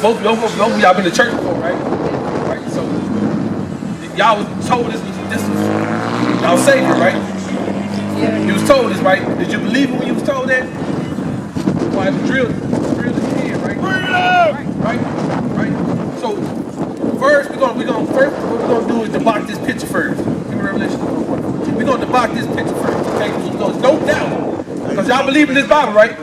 both of y'all been to church before, right? Right. So y'all was told this was y'all Savior, right? Yeah. You was told this, right? Did you believe it when you was told that? Why it was drilled in your head, right? Bring it up! Right. So first, what we're gonna do is debunk this picture first. Give me Revelation 1:14. We're gonna debunk this picture first, okay? There's no doubt. Because y'all believe in this Bible, right?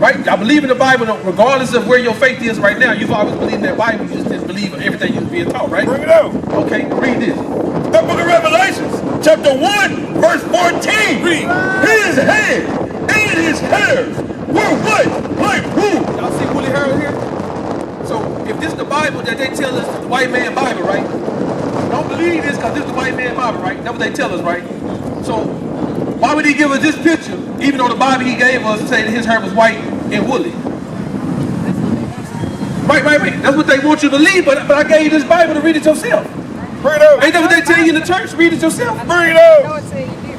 Right? Y'all believe in the Bible regardless of where your faith is right now. You've always believed in that Bible. You just didn't believe in everything you was being taught, right? Bring it out. Okay, read this. The book of Revelations, chapter 1, verse 14. Read. His head and his hairs were white like wool. Y'all see woolly hair here? So if this is the Bible that they tell us is the white man Bible, right? Don't believe this because this is the white man Bible, right? That's what they tell us, right? So why would he give us this picture, even though the Bible he gave us say that his hair was white and woolly? Right. That's what they want you to believe, but I gave you this Bible to read it yourself. Bring it up. Ain't that what they tell you in the church? Read it yourself. Bring it up.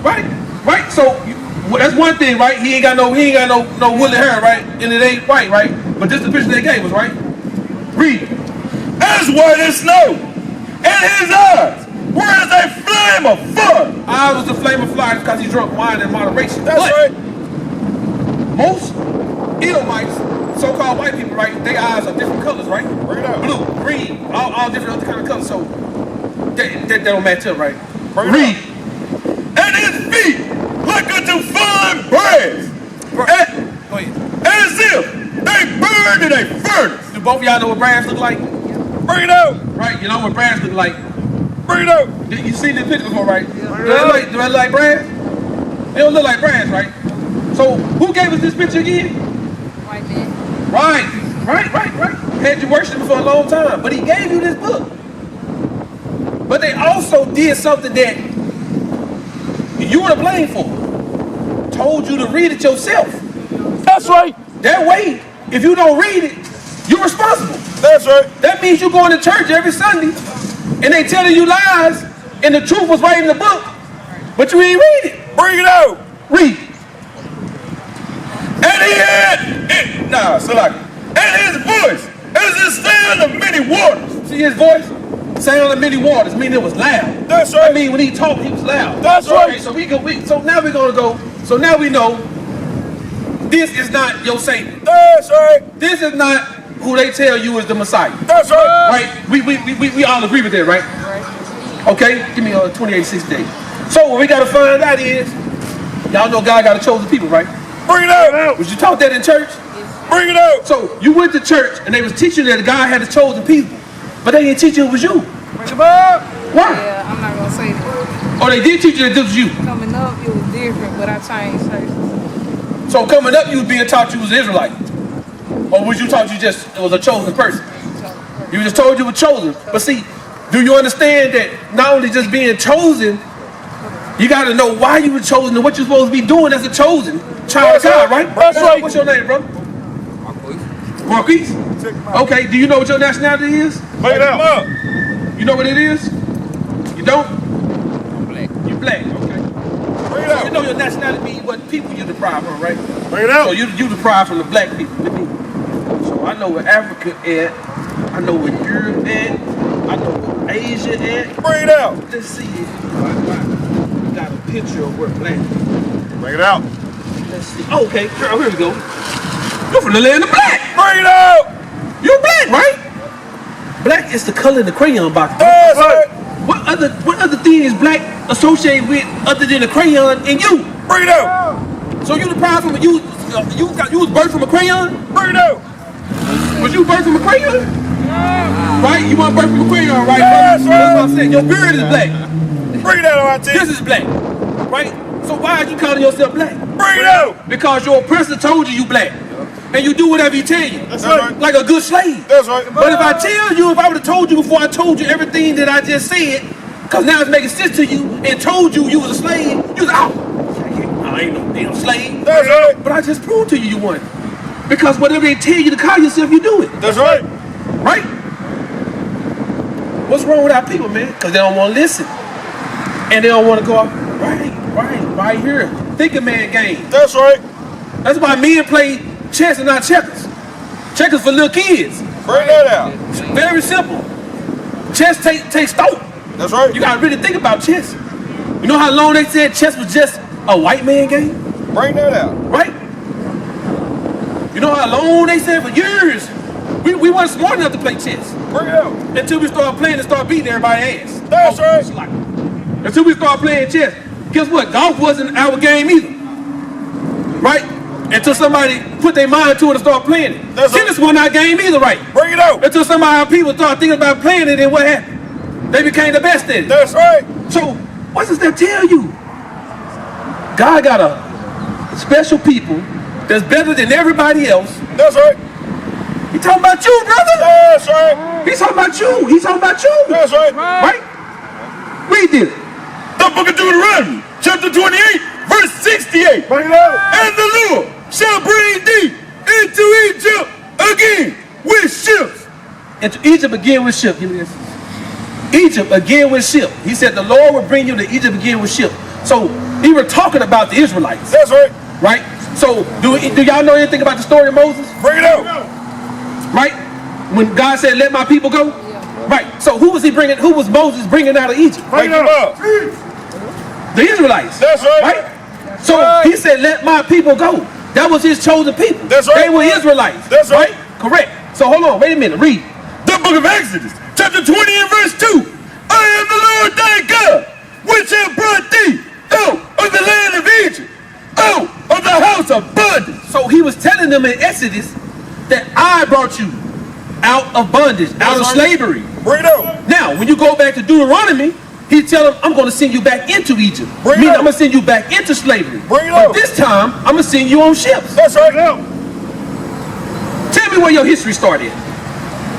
Right. So that's one thing, right? He ain't got no woolly hair, right? And it ain't white, right? But this is the picture they gave us, right? Read. As white as snow, and his eyes were as a flame of fire. Eyes was the flame of fire because he drunk wine in moderation. That's right. Most Edomites, so-called white people, right? Their eyes are different colors, right? Bring it up. Blue, green, all different other kind of colors. So that don't match up, right? Read. And his feet like unto fine brass. Go ahead. As if they burned in a furnace. Do both of y'all know what brass look like? Bring it out. Right, you know what brass look like. Bring it out. You seen this picture before, right? Yeah. Do they look like brass? They don't look like brass, right? So who gave us this picture again? White man. Right. Had you worshiping for a long time, but he gave you this book. But they also did something that you were to blame for. Told you to read it yourself. That's right. That way, if you don't read it, you're responsible. That's right. That means you're going to church every Sunday, and they telling you lies, and the truth was right in the book, but you ain't read it. Bring it out. Read. And he had, and his voice as the sound of many waters. See his voice? Sound of many waters, meaning it was loud. That's right. I mean, when he talked, he was loud. That's right. So now we're gonna go. So now we know this is not your Savior. That's right. This is not who they tell you is the Messiah. That's right. Right? We all agree with that, right? Okay. Give me 28:6 days. So what we gotta find out is, y'all know God got a chosen people, right? Bring it out. Was you taught that in church? Bring it out. So you went to church and they was teaching that God had a chosen people, but they didn't teach you it was you. Bring it up. Why? Yeah, I'm not gonna say that. Or they did teach you that this was you. Coming up, it was different, but I changed churches. So coming up, you was being taught you was an Israelite, or was you taught you just it was a chosen person? You were just told you were chosen. But see, do you understand that not only just being chosen, you got to know why you were chosen and what you're supposed to be doing as a chosen child of God, right? That's right. What's your name, bro? Marquise. Okay. Do you know what your nationality is? Bring it out. You know what it is? You don't? I'm black. You black. Okay. Bring it So out. you know your nationality means what people you deprived from, right? Bring it out. So you deprived from the black people. So I know where Africa at. I know where Europe at. I know where Asia at. Bring it out. Let's see if I got a picture of where black. Bring it out. Let's see. Okay, here we go. You're from the land of black. Bring it out. You're black, right? Black is the color in the crayon box. That's right. What other thing is black associated with other than the crayon and you? Bring it out. So you deprived from you was birthed from a crayon? Bring it out. Was you birthed from a crayon? Right? You weren't birthed from a crayon, right? Yes, That's what I'm saying. Your beard is black. Bring it out, Auntie. This is black. Right? So why are you calling yourself black? Bring it out. Because your oppressor told you black. And you do whatever he tell you. That's right. Like a good slave. That's right. But if I tell you, if I would have told you before I told you everything that I just said, because now it's making sense to you, and told you was a slave, you was out. I ain't no damn slave. That's right. But I just proved to you weren't. Because whatever they tell you to call yourself, you do it. That's right. Right? What's wrong with our people, man? Because they don't want to listen. And they don't want to go out. Right here. Think a man game. That's right. That's why men play chess and not checkers. Checkers for little kids. Bring that out. Very simple. Chess takes thought. That's right. You gotta really think about chess. You know how long they said chess was just a white man game? Bring that out. Right? You know how long they said for years we weren't smart enough to play chess. Bring it out. Until we started playing and started beating everybody's ass. That's right. Until we started playing chess. Guess what? Golf wasn't our game either. Right? Until somebody put their mind to it and started playing it. Tennis wasn't our game either, right? Bring it out. Until some of our people started thinking about playing it, and what happened? They became the best at it. That's right. So, what does that tell you? God got a special people that's better than everybody else. That's right. He talking about you, brother. That's right. He's talking about you. He's talking about you. That's right. Right? Read this. The book of Deuteronomy, chapter 28, verse 68. Bring it out. And the Lord shall bring thee into Egypt again with ships. Into Egypt again with ships. Give me this. Egypt again with ships. He said the Lord will bring you to Egypt again with ships. So he was talking about the Israelites. That's right. Right? So do y'all know anything about the story of Moses? Bring it out. Right? When God said, let my people go? Yeah. Right. So who was Moses bringing out of Egypt? Bring it out. The Israelites. That's right. Right? So he said, let my people go. That was his chosen people. That's right. They were Israelites. That's right. Correct. So hold on, wait a minute, read. The book of Exodus, chapter 20 and verse 2. I am the Lord thy God, which have brought thee out of the land of Egypt, out of the house of bondage. So he was telling them in Exodus that I brought you out of bondage, out of slavery. Bring it out. Now, when you go back to Deuteronomy, he's telling them, I'm going to send you back into Egypt. Meaning I'm going to send you back into slavery. Bring it but out. this time, I'm going to send you on ships. That's right. Tell me where your history started.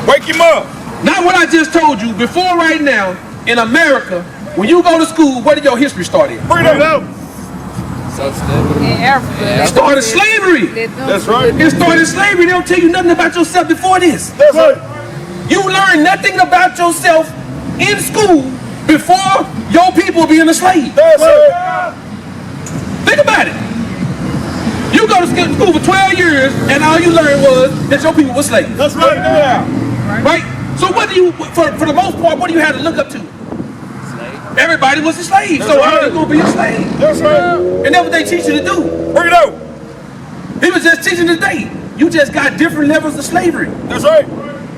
Wake him up. Not what I just told you. Before right now, in America, when you go to school, where did your history start in? Bring it out. In Africa. It started slavery. That's right. It started slavery. They don't tell you nothing about yourself before this. That's right. You learn nothing about yourself in school before your people being a slave. That's right. Think about it. You go to school for 12 years and all you learned was that your people were slaves. That's right. Right? So what do you, for the most part, what do you have to look up to? Everybody was a slave. That's so right. how are you going to be a slave? That's right. And that's what they teach you to do. Bring it out. He was just teaching today. You just got different levels of slavery. That's right.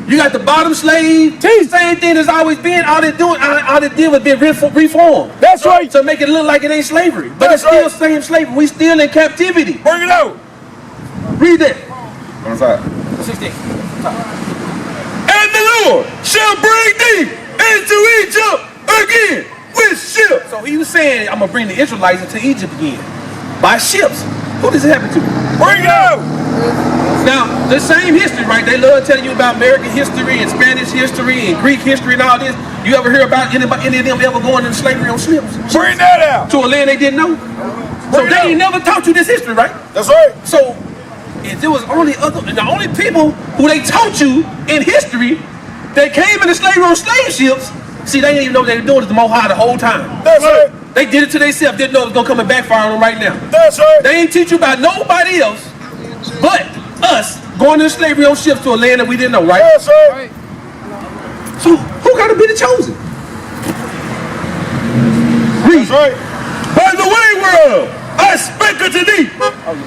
You got the bottom slave. Same thing as always been. All they did was being reformed. That's right. To make it look like it ain't slavery. But That's it's still right. same slavery. We still in captivity. Bring it out. Read that. One side. 16. And the Lord shall bring thee into Egypt again with ships. So he was saying, I'm going to bring the Israelites into Egypt again. By ships. Who does it happen to? Bring it out. Now, the same history, right? They love telling you about American history and Spanish history and Greek history and all this. You ever hear about any of them ever going into slavery on ships? Bring that out. To a land they didn't know? So Bring it they out. ain't never taught you this history, right? That's right. So if there was the only people who they taught you in history that came into slavery on slave ships, see, they didn't even know what they were doing to the Most High the whole time. That's right. They did it to themselves, didn't know it was going to come and backfire on them right now. That's right. They ain't teach you about nobody else but us going into slavery on ships to a land that we didn't know, right? That's right. So who got to be the chosen? Read. That's right. By the way, whereof I spake unto thee,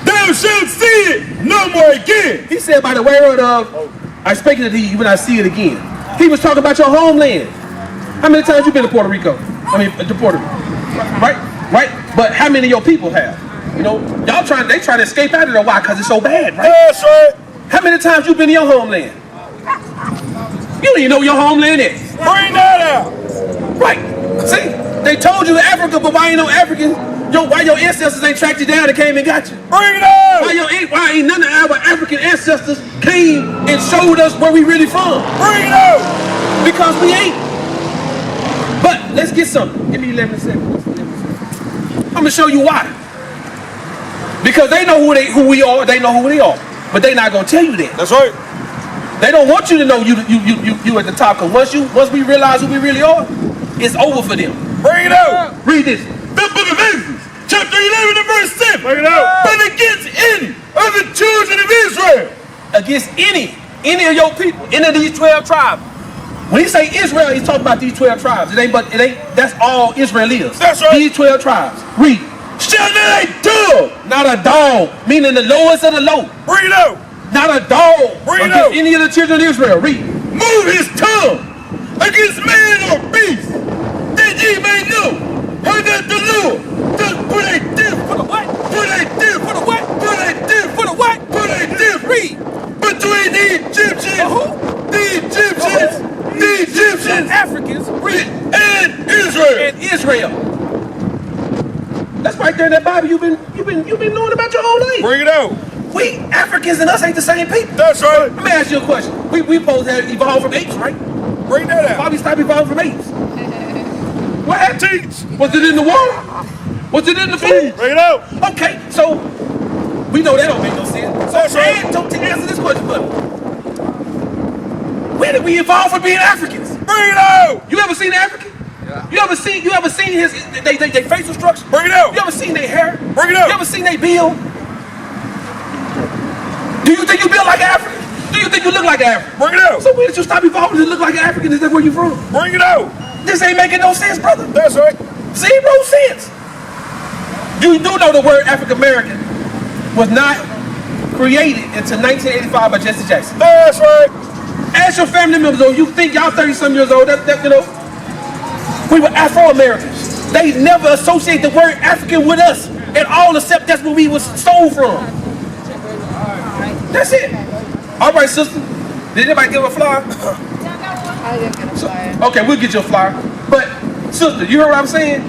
thou shalt see it no more again. He said, by the word of, I spake to thee when I see it again. He was talking about your homeland. How many times you been to Puerto Rico? To Puerto Rico. Right? Right? But how many of your people have? You know, they trying to escape out of there. Why? Because it's so bad, right? That's right. How many times you been to your homeland? You don't even know your homeland is. Bring that out. Right. See, they told you Africa, but why ain't no African? Why your ancestors ain't tracked you down and came and got you? Bring it out. Why ain't none of our African ancestors came and showed us where we really from? Bring it out. Because we ain't. But let's get something. Give me 11 seconds. I'm gonna show you why. Because they know who we are. They know who they are, but they not gonna tell you that. That's right. They don't want you to know you at the top. Cause once we realize who we really are, it's over for them. Bring it out. Read this. The book of Exodus, chapter 11 and verse 7. Bring it out. But against any of the children of Israel. Against any any of your people, any of these 12 tribes. When he say Israel, he's talking about these 12 tribes. It ain't, that's all Israel is. That's right. These 12 tribes. Read. Shall not a dog. Not a dog, meaning the lowest of the low. Bring it out. Not a dog Bring it against out. any of the children of Israel. Read. Move his tongue against man or beast, that ye may know how that the Lord does put a difference. For the what? Put a difference. For the what? Put a difference. For the what? Put a difference. Read. Between the Egyptians. Who? The Egyptians. The Egyptians. Africans. Read. And Israel. And Israel. That's right there in that Bible you've been knowing about your whole life. Bring it out. We Africans and us ain't the same people. That's right. Let me ask you a question. We supposed to have evolved from apes, right? Bring that out. Why we stop evolving from apes? What happened? Teach. Was it in the water? Was it in the food? Bring it out. Okay, so we know that don't make no sense. That's right. So to answer this question for me, where did we evolve from being Africans? Bring it out. You ever seen an African? Yeah. You ever seen his they facial structure? Bring it out. You ever seen their hair? Bring it out. You ever seen their build? Do you think you build like an African? Do you think you look like an African? Bring it out. So when did you stop evolving to look like an African? Is that where you from? Bring it out. This ain't making no sense, brother. That's right. Zero sense. You do know the word African American was not created until 1985 by Jesse Jackson. That's right. Ask your family members, though, you think y'all 30-some years old, we were Afro-Americans. They never associate the word African with us at all, except that's where we was stole from. That's it. All right, sister. Did anybody give a flyer? I didn't get a flyer. Okay, we'll get you a flyer. But, sister, you heard what I'm saying?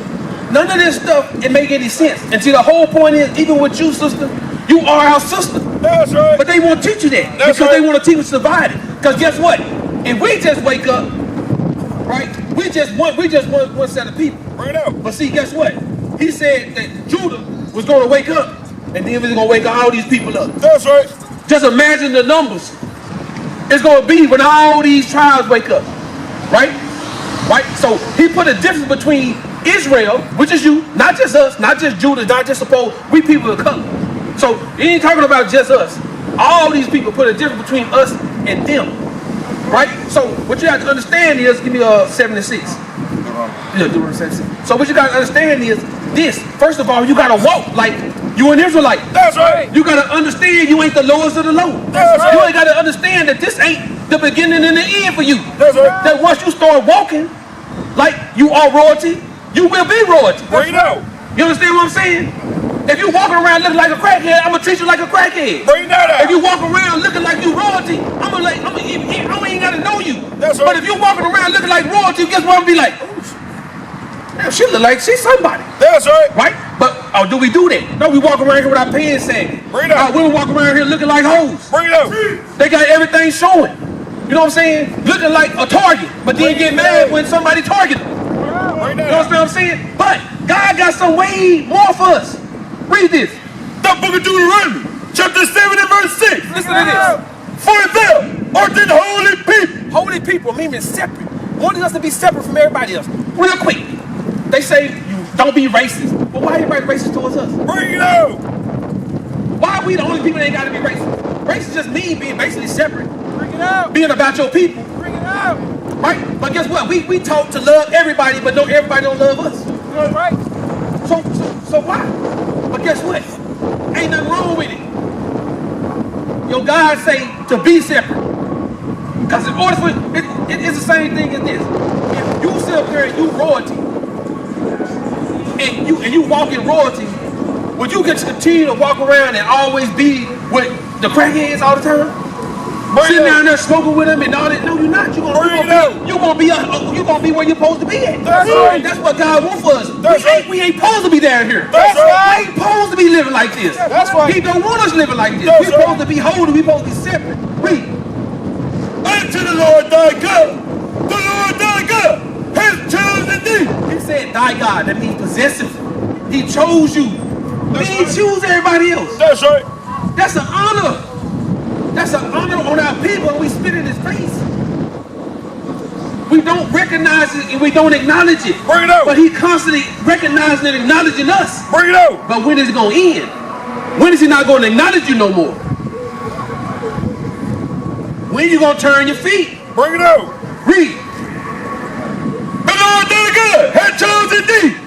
None of this stuff, it make any sense. And see, the whole point is, even with you, sister, you are our sister. That's right. But they won't teach you that. That's because right. they want to teach us about it. Because guess what? If we just wake up, right, we just one set of people. Bring it out. But see, guess what? He said that Judah was going to wake up, and then he was going to wake all these people up. That's right. Just imagine the numbers it's going to be when all these tribes wake up, right? Right? So he put a difference between Israel, which is you, not just us, not just Judah, not just suppose we people of color. So he ain't talking about just us. All these people put a difference between us and them, right? So what you have to understand is, give me a 76. Yeah, do 76. So what you got to understand is this. First of all, you got to walk like you an Israelite. That's right. You got to understand you ain't the lowest of the low. That's right. You ain't got to understand that this ain't the beginning and the end for you. That's right. That once you start walking like you are royalty, you will be royalty. Bring it out. You understand what I'm saying? If you walking around looking like a crackhead, I'm gonna treat you like a crackhead. Bring that out. If you walk around looking like you royalty, I ain't gotta know you. That's right. But if you walking around looking like royalty, guess what? I'm gonna be like, oh, damn, she look like she's somebody. That's right. Right? But do we do that? No, we walk around here with our pants sagging. Bring it out. We walk around here looking like hoes. Bring it out. They got everything showing. You know what I'm saying? Looking like a target, but then get mad when somebody target them. Bring You that know out. what I'm saying? But God got some way more for us. Read this. The book of Deuteronomy, chapter 7 and verse 6. Listen to this. For thou art an holy people. Holy people meaning separate. Wanting us to be separate from everybody else. Real quick. They say you don't be racist. But why everybody racist towards us? Bring it out. Why are we the only people that ain't got to be racist? Racist just mean being basically separate. Bring it out. Being about your people. Bring it out. Right? But guess what? We taught to love everybody, but don't everybody don't love us. Right. So why? But guess what? Ain't nothing wrong with it. Your God say to be separate. Because in order for it's the same thing as this. If you sit up there and you royalty, and you walk in royalty, would you get to continue to walk around and always be with the crackheads all the time? Sitting down there smoking with them and all that? No, you're not. You're gonna be where you're supposed to be at. That's right. That's what God wants for us. That's right. We ain't supposed to be down here. That's right. We ain't supposed to be living like this. That's right. He don't want us living like this. That's We're supposed to be holy. We're supposed to be separate. Read. Unto the Lord thy God. The Lord thy God has chosen thee. He said, thy God. That means possessive. He chose you. He didn't choose everybody else. That's right. That's an honor. That's an honor on our people, and we spit in his face. We don't recognize it and we don't acknowledge it. Bring it out. But he constantly recognizing and acknowledging us. Bring it out. But when is it going to end? When is he not going to acknowledge you no more? When you gonna turn your feet? Bring it out. Read. The Lord thy God had chosen thee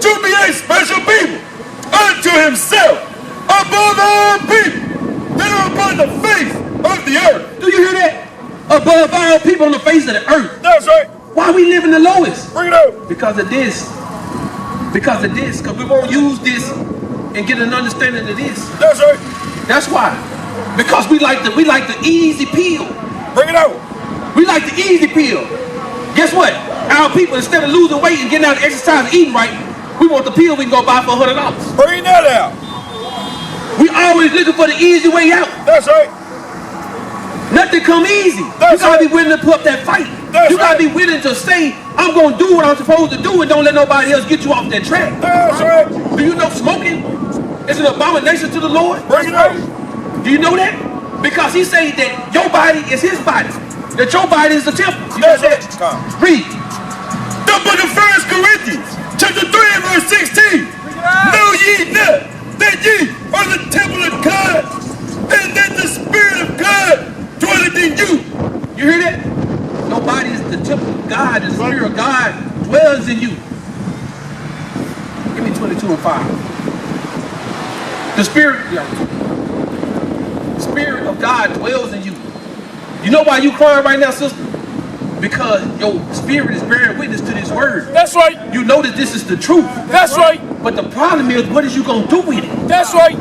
to be a special people unto himself above all people that are upon the face of the earth. Do you hear that? Above all people on the face of the earth. That's right. Why we live in the lowest? Bring it out. Because of this. Because of this. Because we won't use this and get an understanding of this. That's right. That's why. Because we like the easy pill. Bring it out. We like the easy pill. Guess what? Our people, instead of losing weight and getting out of exercise and eating right, we want the pill we can go buy for $100. Bring that out. We always looking for the easy way out. That's right. Nothing come easy. That's you gotta right. be willing to put up that fight. That's you gotta right. be willing to say, I'm gonna do what I'm supposed to do and don't let nobody else get you off that track. That's right. Do you know smoking is an abomination to the Lord? Bring it out. Do you know that? Because he said that your body is his body. That your body is the temple. You That's know right. that? Read. The book of 1 Corinthians, chapter 3 and verse 16. Know ye not that ye are the temple of God, and that the Spirit of God dwelleth in you? You hear that? Your body is the temple of God, and the Spirit of God dwells in you. Give me 22 and 5. The Spirit of God dwells in you. You know why you crying right now, sister? Because your spirit is bearing witness to this word. That's right. You know that this is the truth. That's right. But the problem is, what is you going to do with it? That's right.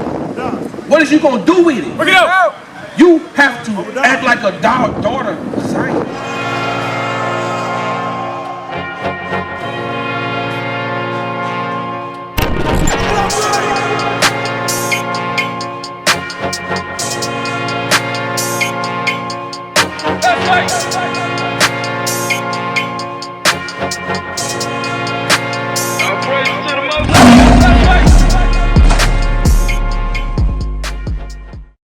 What is you going to do with it? Bring it out. You have to act like a daughter of Zion. That's right.